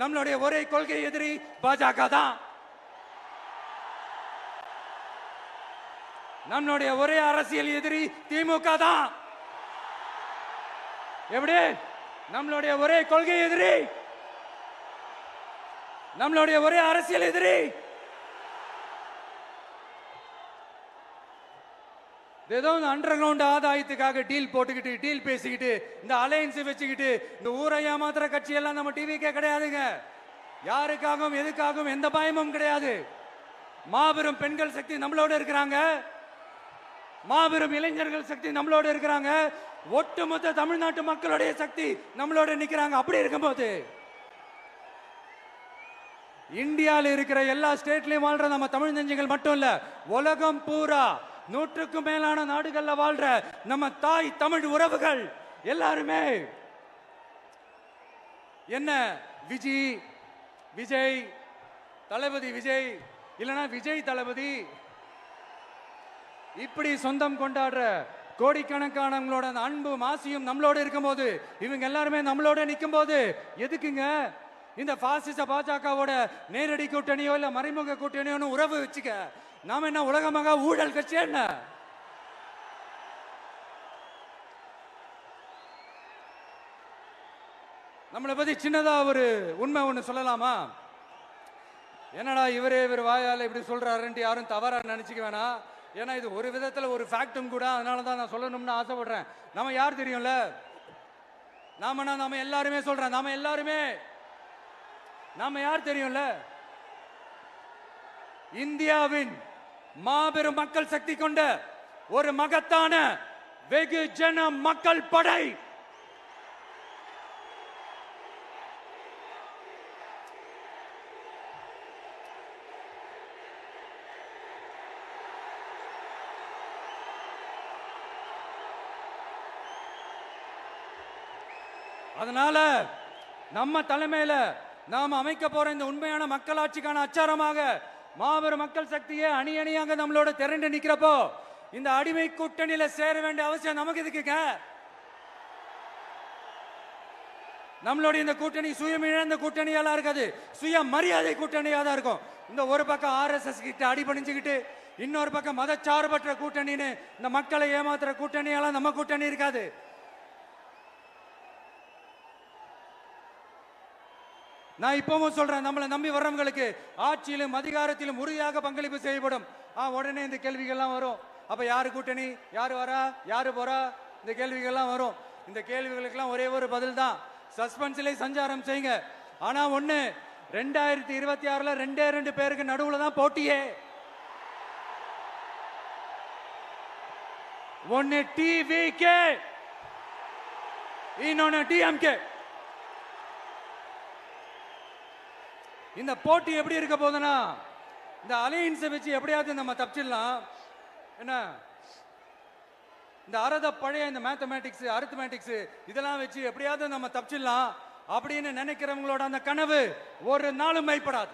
நம்மளுடைய ஒரே கொள்கை எதிரி பாஜக தான். நம்மளுடைய ஒரே அரசியல் எதிரி திமுக தான். எப்படி நம்மளுடைய ஒரே கொள்கை எதிரி, நம்மளுடைய ஒரே அரசியல் எதிரி ஏதோ அண்டர் கிரவுண்ட் ஆதாயத்துக்காக டீல் போட்டுக்கிட்டு டீல் பேசிக்கிட்டு இந்த அலையன்ஸ் வச்சுக்கிட்டு இந்த ஊரை ஏமாத்துற கட்சி எல்லாம் நம்ம டிவிக்கே கிடையாதுங்க. யாருக்காகவும் எதுக்காகவும் எந்த பயமும் கிடையாது. மாபெரும் பெண்கள் சக்தி நம்மளோட இருக்கிறாங்க, மாபெரும் இளைஞர்கள் சக்தி நம்மளோட இருக்கிறாங்க, ஒட்டுமொத்த தமிழ்நாட்டு மக்களுடைய சக்தி நம்மளோட நிக்கிறாங்க. அப்படி இருக்கும்போது இந்தியாவில் இருக்கிற எல்லா ஸ்டேட்லயும் வாழ்ற நம்ம தமிழ் நெஞ்சங்கள் மட்டும் இல்ல, உலகம் பூரா 100க்கும் மேலான நாடுகள்ல வாழ்ற நம்ம தாய் தமிழ் உறவுகள் எல்லாருமே என்ன விஜய் தளபதி விஜய் இல்லனா விஜய் தளபதி இப்படி சொந்தம் கொண்டாடுற கோடிக்கணக்கானவங்களோட அன்பு மாசியும் நம்மளோட இருக்கும்போது, இவங்க எல்லாருமே நம்மளோட நிற்கும் போது எதுக்குங்க இந்த பாசிச பாஜகவோட நேரடி கூட்டணியோ இல்ல மறைமுக கூட்டணியோ உறவு வச்சுக்க? நாம என்ன உலகமாக ஊழல் கட்சி? என்ன நம்மளை பத்தி சின்னதா ஒரு உண்மை ஒண்ணு சொல்லலாமா? என்னடா இவர் வாயால இப்படி சொல்றாருன்ட்டு யாரும் தவறா நினைச்சுக்க வேணாம். ஏன்னா இது ஒரு விதத்துல ஒரு ஃபேக்டும் கூட. அதனாலதான் நான் சொல்லணும்னு ஆசைப்படுறேன். நம்ம யார் தெரியும்ல? நாம எல்லாருமே சொல்றேன், நாம யார் தெரியும்ல? இந்தியாவின் மாபெரும் மக்கள் சக்தி கொண்ட ஒரு மகத்தான வெகுஜன மக்கள் படை. அதனால நம்ம தலைமையில நாம் அமைக்க போற இந்த உண்மையான மக்களாட்சிக்கான அச்சாரமாக மாபெரும் மக்கள் சக்தியை அணி அணியாக நம்மளோட திரண்டு நிக்கிறப்போ இந்த அடிமை கூட்டணியில சேர வேண்டிய அவசியம் நமக்கு எதுக்குங்க? நம்மளுடைய இந்த கூட்டணி சுயமிழந்த கூட்டணியெல்லாம் இருக்காது, சுய மரியாதை கூட்டணியா தான் இருக்கும். இந்த ஒரு பக்கம் RSS கிட்ட அடிபணிஞ்சுக்கிட்டு, இன்னொரு பக்கம் மதச்சார்பற்ற கூட்டணின்னு இந்த மக்களை ஏமாத்துற கூட்டணியெல்லாம் நம்ம கூட்டணி இருக்காது. நான் இப்பவும் சொல்றேன், நம்மளை நம்பி வர்றவங்களுக்கு ஆட்சியிலும் அதிகாரத்திலும் உறுதியாக பங்களிப்பு செய்யப்படும். உடனே இந்த கேள்விகள்லாம் வரும். அப்ப யாரு கூட்டணி, யாரு வரா, யாரு போறா, இந்த கேள்விகள்லாம் வரும். இந்த கேள்விகளுக்கெல்லாம் ஒரே ஒரு பதில் தான், சஸ்பென்ஸ்ல சஞ்சாரம் செய்யுங்க. ஆனா ஒண்ணு, 2026ல 2 பேருக்கு நடுவுல தான் போட்டியே. ஒன்னு TVK, இன்னொன்னு DMK. இந்த போட்டி எப்படி இருக்க போதுன்னா, இந்த அலையன்ஸை வச்சு எப்படியாவது நம்ம தப்பிச்சிடலாம். என்ன இந்த பழைய இந்த மேத்தமேட்டிக்ஸ் அரித்மேட்டிக்ஸ் இதெல்லாம் வச்சு எப்படியாவது நம்ம தப்பிச்சிடலாம் அப்படின்னு நினைக்கிறவங்களோட அந்த கனவு ஒரு நாளும் மைப்படாது.